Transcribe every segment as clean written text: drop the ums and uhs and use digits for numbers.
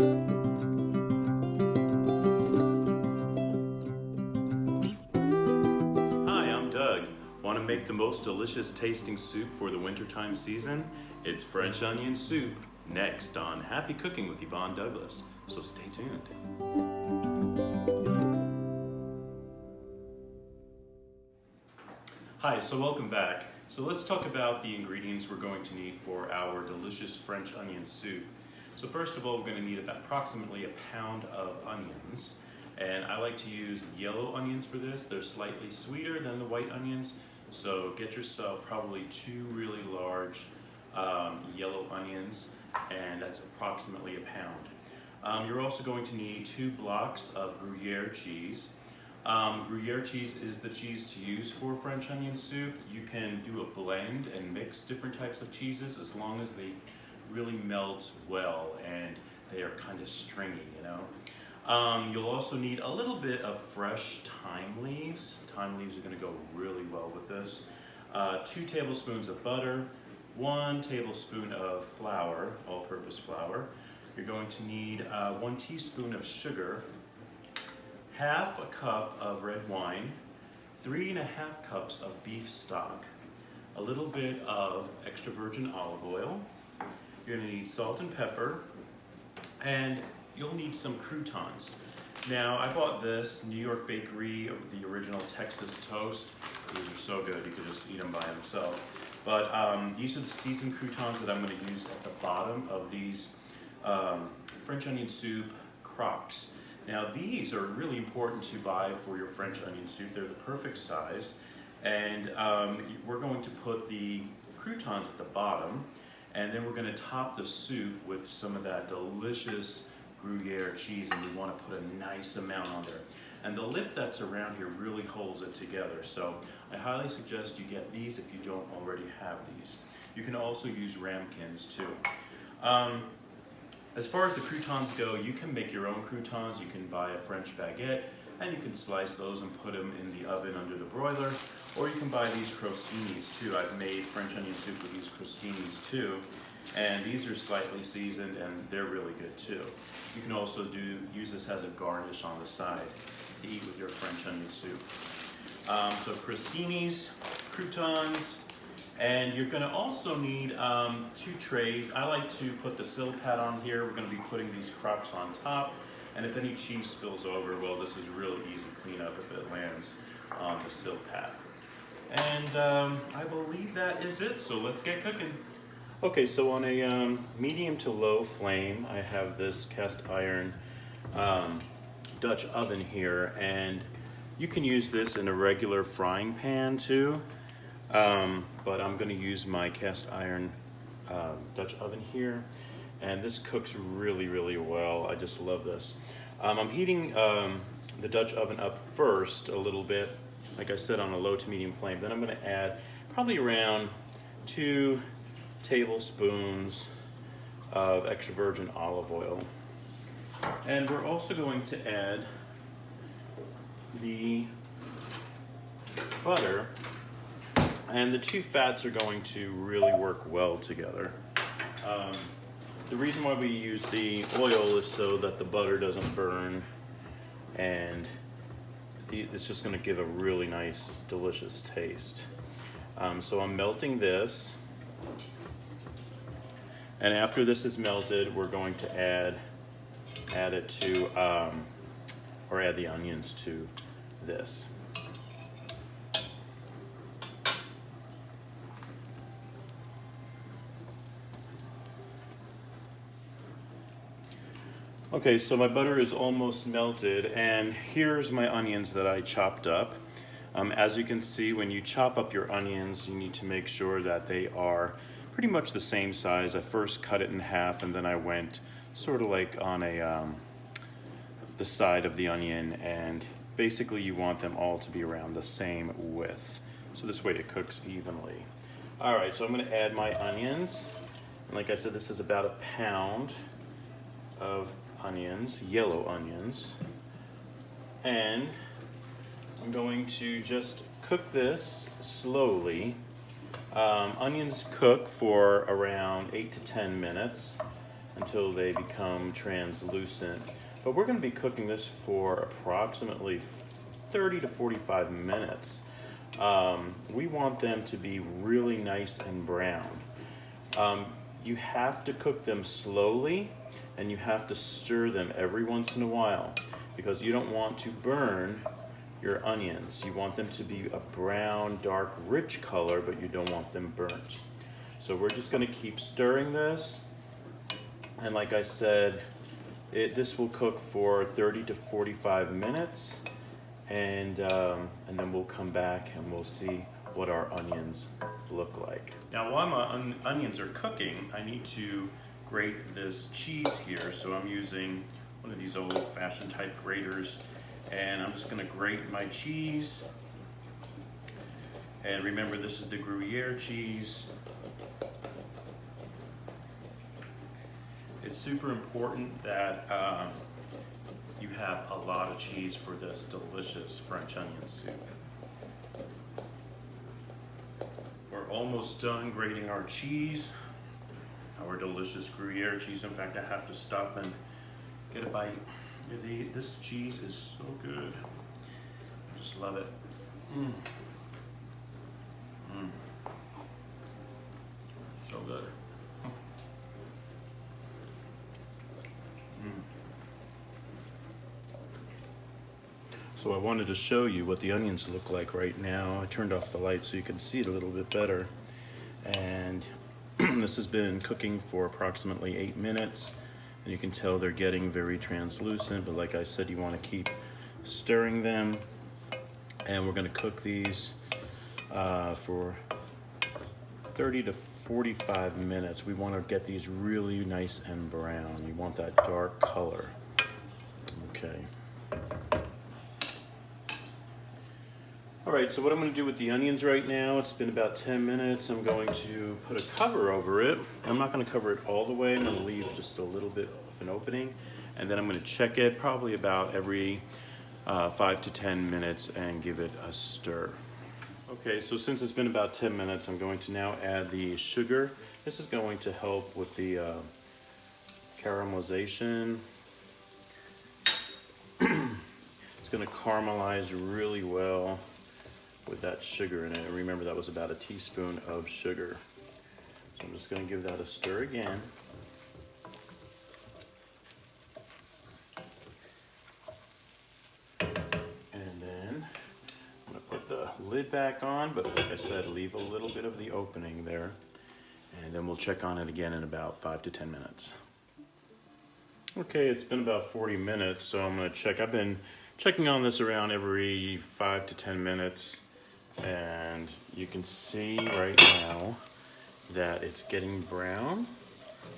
Hi, I'm Doug. Want to make the most delicious tasting soup for the wintertime season? It's French onion soup, next on Happy Cooking with Yvonne Douglas. So stay tuned. Hi, so welcome back. So let's talk about the ingredients we're going to need for our delicious French onion soup. So first of all, we're going to need about approximately a pound of onions. And I like to use yellow onions for this. They're slightly sweeter than the white onions. So get yourself probably 2 really large yellow onions, and that's approximately a pound. You're also going to need 2 blocks of Gruyere cheese. Gruyere cheese is the cheese to use for French onion soup. You can do a blend and mix different types of cheeses as long as they really melt well and they are kind of stringy, you know. You'll also need a little bit of fresh thyme leaves. Thyme leaves are going to go really well with this. 2 tablespoons of butter, 1 tablespoon of flour, all-purpose flour. You're going to need 1 teaspoon of sugar, half a cup of red wine, 3½ cups of beef stock, a little bit of extra virgin olive oil. You're going to need salt and pepper, and you'll need some croutons. Now, I bought this New York Bakery, the original Texas toast. These are so good, you could just eat them by themselves. But these are the seasoned croutons that I'm going to use at the bottom of these French onion soup croques. Now, these are really important to buy for your French onion soup. They're the perfect size. And we're going to put the croutons at the bottom, and then we're going to top the soup with some of that delicious Gruyere cheese, and we want to put a nice amount on there. And the lip that's around here really holds it together. So I highly suggest you get these if you don't already have these. You can also use ramekins too. As far as the croutons go, you can make your own croutons. You can buy a French baguette, and you can slice those and put them in the oven under the broiler. Or you can buy these crostinis too. I've made French onion soup with these crostinis too. And these are slightly seasoned, and they're really good too. You can also use this as a garnish on the side to eat with your French onion soup. So crostinis, croutons, and you're going to also need 2 trays. I like to put the sill pad on here. We're going to be putting these croques on top, and if any cheese spills over, well, this is really easy cleanup if it lands on the sill pad. And I believe that is it, so let's get cooking. Okay, so on a medium to low flame, I have this cast iron Dutch oven here, and you can use this in a regular frying pan too, but I'm going to use my cast iron Dutch oven here, and this cooks really, really well. I just love this. I'm heating the Dutch oven up first a little bit, like I said, on a low to medium flame. Then I'm going to add probably around 2 tablespoons of extra virgin olive oil. And we're also going to add the butter, and the 2 fats are going to really work well together. The reason why we use the oil is so that the butter doesn't burn, and it's just going to give a really nice, delicious taste. So I'm melting this. And after this is melted, we're going to add it to, or add the onions to this. Okay, so my butter is almost melted, and here's my onions that I chopped up. As you can see, when you chop up your onions, you need to make sure that they are pretty much the same size. I first cut it in half, and then I went sort of like on the side of the onion, and basically you want them all to be around the same width. So this way it cooks evenly. All right, so I'm gonna add my onions. And like I said, this is about a pound of onions, yellow onions. And I'm going to just cook this slowly. Onions cook for around 8 to 10 minutes until they become translucent. But we're going to be cooking this for approximately 30 to 45 minutes. We want them to be really nice and brown. You have to cook them slowly, and you have to stir them every once in a while, because you don't want to burn your onions. You want them to be a brown, dark, rich color, but you don't want them burnt. So we're just going to keep stirring this, and like I said, this will cook for 30 to 45 minutes, and then we'll come back and we'll see what our onions look like. Now while my onions are cooking, I need to grate this cheese here. So I'm using one of these old-fashioned type graters, and I'm just going to grate my cheese. And remember, this is the Gruyere cheese. It's super important that you have a lot of cheese for this delicious French onion soup. We're almost done grating our cheese, our delicious Gruyere cheese. In fact, I have to stop and get a bite. This cheese is so good. I just love it. So good. So I wanted to show you what the onions look like right now. I turned off the light so you can see it a little bit better. And this has been cooking for approximately 8 minutes. And you can tell they're getting very translucent, but like I said, you want to keep stirring them. And we're going to cook these for 30 to 45 minutes. We want to get these really nice and brown. You want that dark color. Okay. All right, so what I'm going to do with the onions right now, it's been about 10 minutes. I'm going to put a cover over it. I'm not going to cover it all the way. I'm going to leave just a little bit of an opening, and then I'm going to check it probably about every 5 to 10 minutes and give it a stir. Okay, so since it's been about 10 minutes, I'm going to now add the sugar. This is going to help with the caramelization. It's going to caramelize really well with that sugar in it. Remember, that was about a teaspoon of sugar. So I'm just going to give that a stir again. And then I'm going to put the lid back on, but like I said, leave a little bit of the opening there. And then we'll check on it again in about 5 to 10 minutes. Okay, it's been about 40 minutes, so I'm going to check. I've been checking on this around every 5 to 10 minutes. And you can see right now that it's getting brown,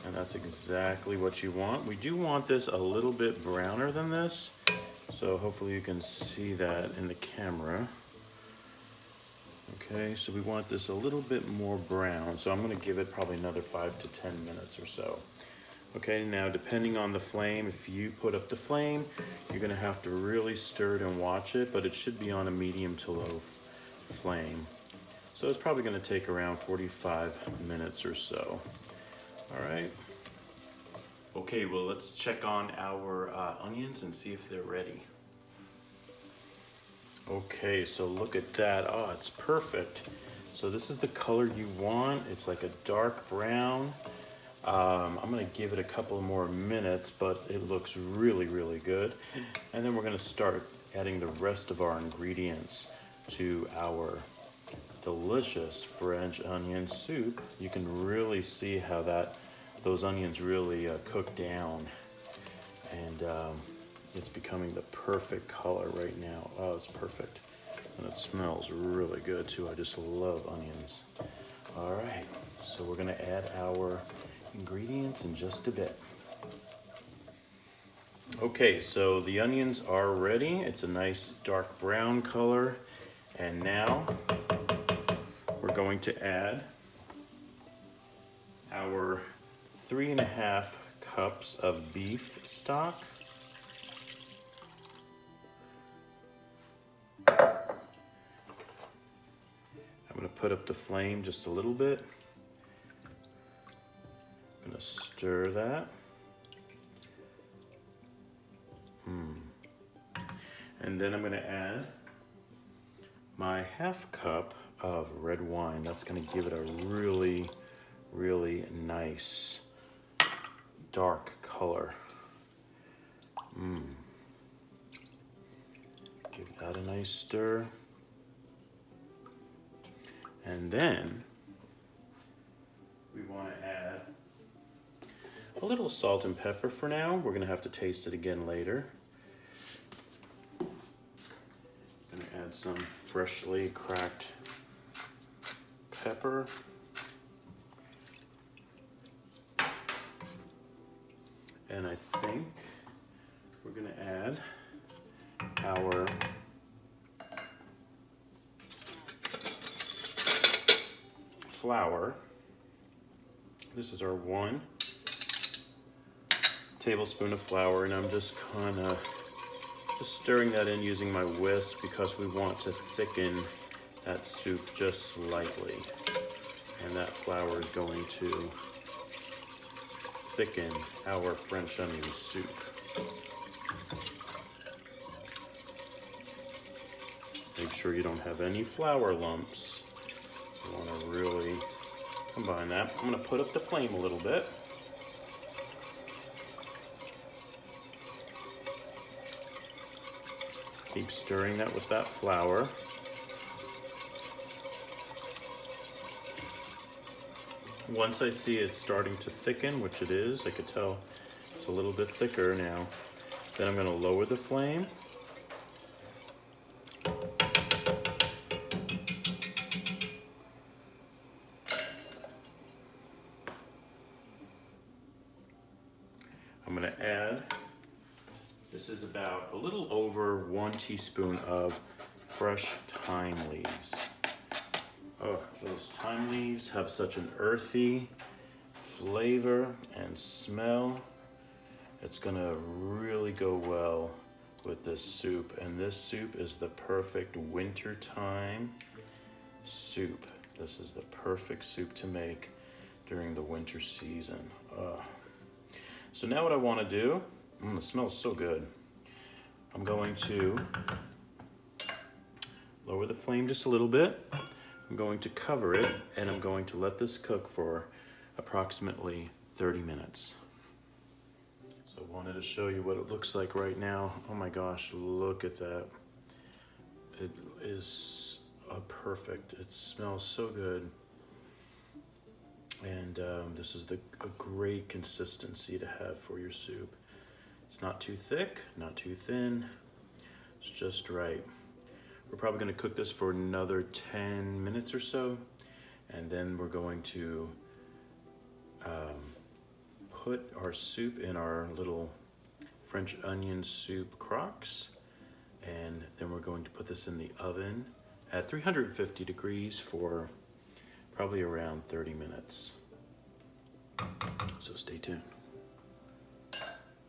and that's exactly what you want. We do want this a little bit browner than this, so hopefully you can see that in the camera. Okay, so we want this a little bit more brown, so I'm going to give it probably another 5 to 10 minutes or so. Okay, now depending on the flame, if you put up the flame, you're going to have to really stir it and watch it, but it should be on a medium to low flame. So it's probably going to take around 45 minutes or so. All right. Okay, well, let's check on our onions and see if they're ready. Okay, so look at that. Oh, it's perfect. So this is the color you want. It's like a dark brown. I'm going to give it a couple more minutes, but it looks really, really good. And then we're going to start adding the rest of our ingredients to our delicious French onion soup. You can really see how those onions really cook down, and it's becoming the perfect color right now. Oh, it's perfect, and it smells really good too. I just love onions. All right, so we're gonna add our ingredients in just a bit. Okay, so the onions are ready. It's a nice dark brown color. And now we're going to add our 3½ cups of beef stock. I'm going to put up the flame just a little bit. I'm going to stir that. And then I'm gonna add my half cup of red wine. That's gonna give it a really, really nice dark color. Give that a nice stir. And then we want to add a little salt and pepper for now. We're going to have to taste it again later. Going to add some freshly cracked pepper. And I think we're going to add our flour. This is our 1 tablespoon of flour, and I'm just kind of stirring that in using my whisk because we want to thicken that soup just slightly. And that flour is going to thicken our French onion soup. Make sure you don't have any flour lumps. You want to really combine that. I'm going to put up the flame a little bit. Keep stirring that with that flour. Once I see it starting to thicken, which it is, I could tell it's a little bit thicker now, then I'm going to lower the flame. I'm going to add, this is about a little over 1 teaspoon of fresh thyme leaves. Oh, those thyme leaves have such an earthy flavor and smell. It's gonna really go well with this soup. And this soup is the perfect wintertime soup. This is the perfect soup to make during the winter season. So now what I wanna do, it smells so good. I'm going to lower the flame just a little bit. I'm going to cover it, and I'm going to let this cook for approximately 30 minutes. So I wanted to show you what it looks like right now. Oh my gosh, look at that. It is perfect. It smells so good. And this is a great consistency to have for your soup. It's not too thick, not too thin. It's just right. We're probably going to cook this for another 10 minutes or so, and then we're going to put our soup in our little French onion soup crocs, and then we're going to put this in the oven at 350 degrees for probably around 30 minutes. So stay tuned.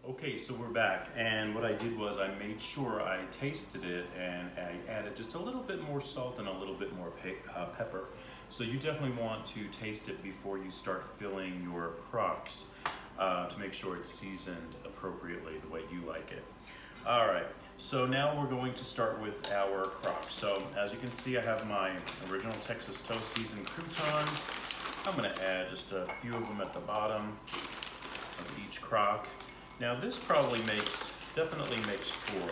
Okay, so we're back, and what I did was I made sure I tasted it, and I added just a little bit more salt and a little bit more pepper. So you definitely want to taste it before you start filling your crocs to make sure it's seasoned appropriately the way you like it. All right, so now we're going to start with our crocs. So as you can see, I have my original Texas toast seasoned croutons. I'm gonna add just a few of them at the bottom of each crock. Now this probably definitely makes 4.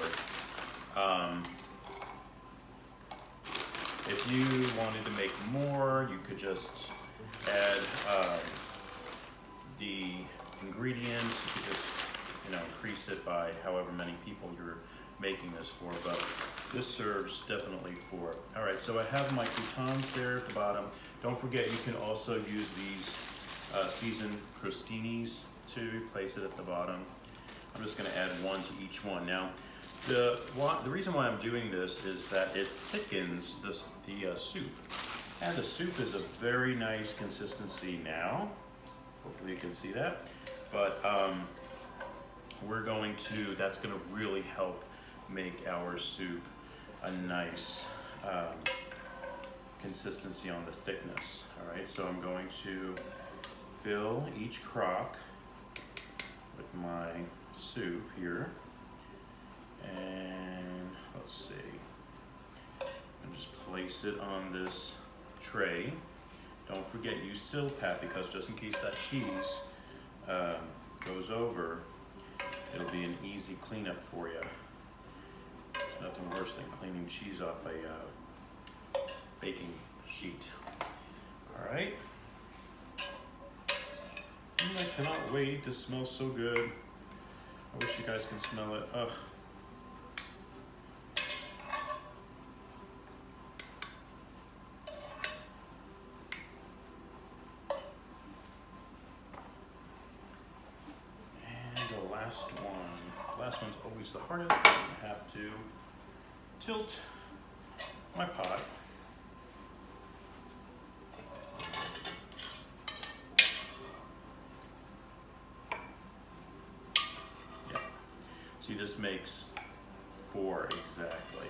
If you wanted to make more, you could just add the ingredients. You could just, increase it by however many people you're making this for, but this serves definitely 4. All right, so I have my croutons there at the bottom. Don't forget, you can also use these seasoned crostinis to replace it at the bottom. I'm just going to add 1 to each one. Now, the reason why I'm doing this is that it thickens the soup. And the soup is a very nice consistency now. Hopefully you can see that. But that's going to really help make our soup a nice consistency on the thickness. All right, so I'm going to fill each crock with my soup here, and let's see, and just place it on this tray. Don't forget, use Silpat, because just in case that cheese goes over, it'll be an easy cleanup for you. There's nothing worse than cleaning cheese off a baking sheet. All right. I cannot wait. This smells so good. I wish you guys can smell it. Ugh. Last one's always the hardest. I'm gonna have to tilt my pot. Yeah. See, this makes 4 exactly.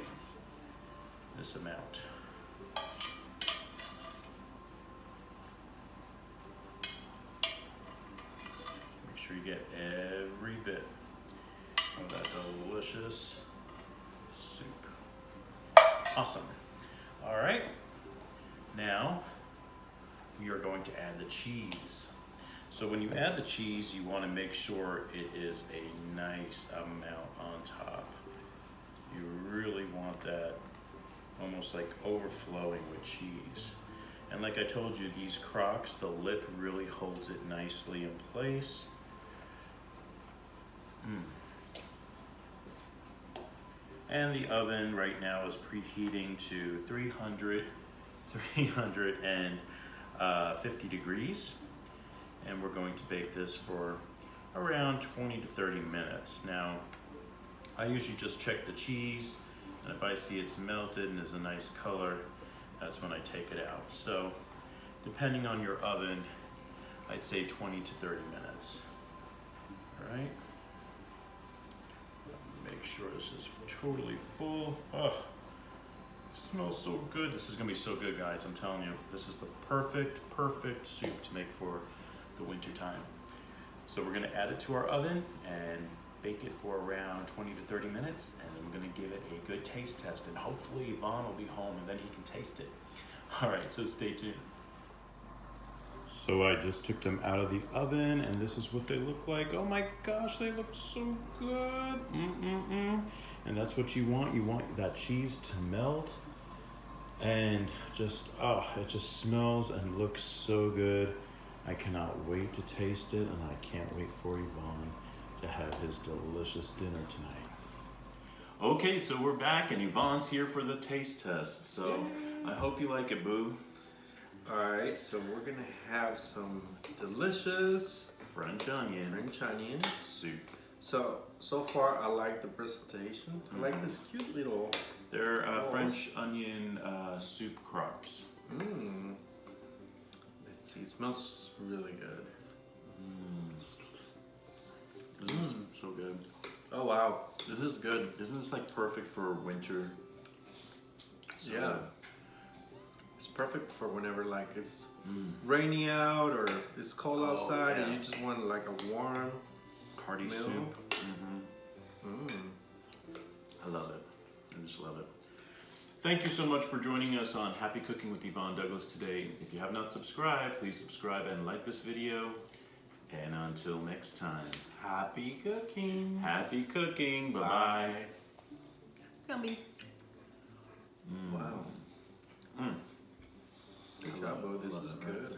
This amount. Make sure you get every bit of that delicious soup. Awesome. All right, now we are going to add the cheese. So when you add the cheese, you want to make sure it is a nice amount on top. You really want that almost like overflowing with cheese. And like I told you, these crocs, the lip really holds it nicely in place. And the oven right now is preheating to 350 degrees. And we're going to bake this for around 20 to 30 minutes. Now, I usually just check the cheese, and if I see it's melted and is a nice color, that's when I take it out. So, depending on your oven, I'd say 20 to 30 minutes. All right. Make sure this is totally full. Oh, it smells so good. This is gonna be so good, guys. I'm telling you, this is the perfect soup to make for the winter time. So we're gonna add it to our oven and bake it for around 20 to 30 minutes, and then we're gonna give it a good taste test, and hopefully Yvonne will be home and then he can taste it. All right, so stay tuned. So I just took them out of the oven, and this is what they look like. Oh my gosh, they look so good. And that's what you want. You want that cheese to melt, and just, oh, it just smells and looks so good. I cannot wait to taste it, and I can't wait for Yvonne to have his delicious dinner tonight. Okay, so we're back, and Yvonne's here for the taste test. So I hope you like it, boo. Alright, so we're gonna have some delicious French onion soup. So far I like the presentation. I like this cute little... They're French onion soup crocs. Let's see, it smells really good. This is so good. Oh wow. This is good. Isn't this like perfect for winter? So yeah. good. It's perfect for whenever like it's rainy out or it's cold outside and you just want like a warm hearty meal. soup. I love it. I just love it. Thank you so much for joining us on Happy Cooking with Yvonne Douglas today. If you have not subscribed, please subscribe and like this video. And until next time, Happy cooking. happy cooking. Bye-bye. Yummy. Wow. Good job, Bo. This is good.